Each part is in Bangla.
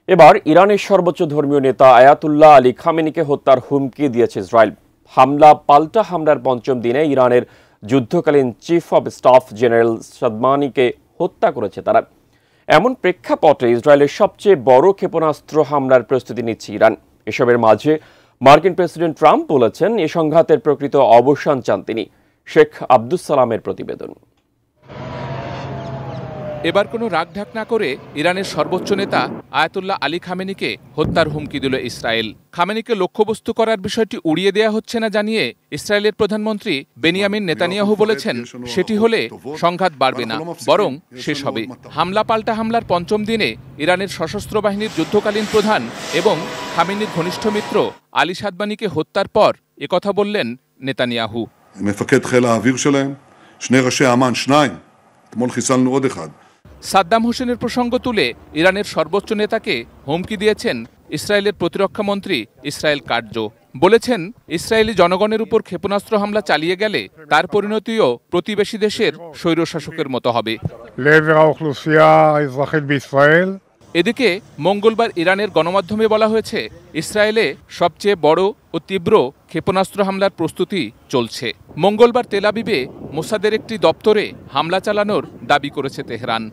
এবার ইরানের সর্বোচ্চ ধর্মীয় নেতা আয়াতুল্লাহ আলী খামেনিকে হত্যার হুমকি দিয়েছে ইসরায়েল। পাল্টা হামলার পঞ্চম দিনে ইরানের যুদ্ধকালীন চিফ অব স্টাফ জেনারেল সাদমানিকে হত্যা করেছে তারা। এমন প্রেক্ষাপটে ইসরায়েলের সবচেয়ে বড় ক্ষেপণাস্ত্র হামলার প্রস্তুতি নিচ্ছে ইরান। এসবের মাঝে মার্কিন প্রেসিডেন্ট ট্রাম্প বলেছেন, এ সংঘাতের প্রকৃত অবসান চান তিনি। শেখ আব্দুস সালামের প্রতিবেদন। এবার কোনো রাগঢাক না করে ইরানের সর্বোচ্চ নেতা আয়াতুল্লাহ আলী খামেনিকে হত্যার হুমকি দিল ইসরায়েল। খামেনিকে লক্ষ্যবস্তু করার বিষয়টি উড়িয়ে দেয়া হচ্ছে না জানিয়ে ইসরায়েলের প্রধানমন্ত্রী বেনিয়ামিন নেতানিয়াহু বলেছেন, সেটি হলে সংঘাত বাড়বে না, বরং শেষ হবে। হামলা পাল্টা হামলার পঞ্চম দিনে ইরানের সশস্ত্র বাহিনীর যুদ্ধকালীন প্রধান এবং খামেনির ঘনিষ্ঠ মিত্র আলী সাদমানিকে হত্যার পর একথা বললেন নেতানিয়াহু। সাদ্দাম হোসেনের প্রসঙ্গ তুলে ইরানের সর্বোচ্চ নেতাকে হুমকি দিয়েছেন ইসরায়েলের প্রতিরক্ষামন্ত্রী ইসরায়েল কাটজ। বলেছেন, ইসরায়েলি জনগণের উপর ক্ষেপণাস্ত্র হামলা চালিয়ে গেলে তার পরিণতিও প্রতিবেশী দেশের স্বৈরশাসকের মতো হবে। এদিকে মঙ্গলবার ইরানের গণমাধ্যমে বলা হয়েছে, ইসরায়েলে সবচেয়ে বড় ও তীব্র ক্ষেপণাস্ত্র হামলার প্রস্তুতি চলছে। মঙ্গলবার তেল আবিবে মোসাদের একটি দপ্তরে হামলা চালানোর দাবি করেছে তেহরান।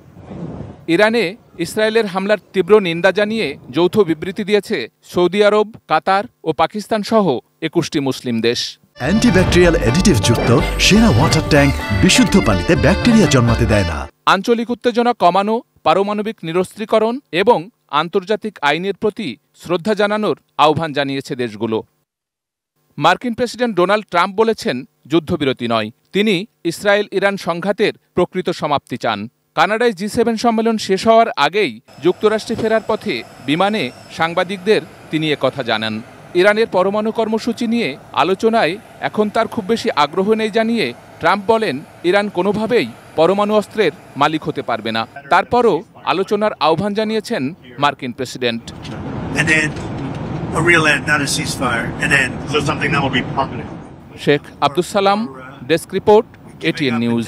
ইরানে ইসরায়েলের হামলার তীব্র নিন্দা জানিয়ে যৌথ বিবৃতি দিয়েছে সৌদি আরব, কাতার ও পাকিস্তান সহ ২১টি মুসলিম দেশ। অ্যান্টিব্যাকটেরিয়াল অ্যাডিটিভ যুক্ত সেরা ওয়াটার ট্যাঙ্ক বিশুদ্ধ পানিতে ব্যাকটেরিয়া জন্মাতে দেয় না। আঞ্চলিক উত্তেজনা কমানো, পারমাণবিক নিরস্ত্রীকরণ এবং আন্তর্জাতিক আইনের প্রতি শ্রদ্ধা জানানোর আহ্বান জানিয়েছে দেশগুলো। মার্কিন প্রেসিডেন্ট ডোনাল্ড ট্রাম্প বলেছেন, যুদ্ধবিরতি নয়, তিনি ইসরায়েল ইরান সংঘাতের প্রকৃত সমাপ্তি চান। কানাডায় G7 সম্মেলন শেষ হওয়ার আগেই যুক্তরাষ্ট্রে ফেরার পথে বিমানে সাংবাদিকদের তিনি একথা জানান। ইরানের পরমাণু কর্মসূচি নিয়ে আলোচনায় এখন তার খুব বেশি আগ্রহ নেই জানিয়ে ট্রাম্প বলেন, ইরান কোনোভাবেই পরমাণু অস্ত্রের মালিক হতে পারবে না। তারপরও আলোচনার আহ্বান জানিয়েছেন মার্কিন president. Sheikh Abdus Salam, desk report, ATN news.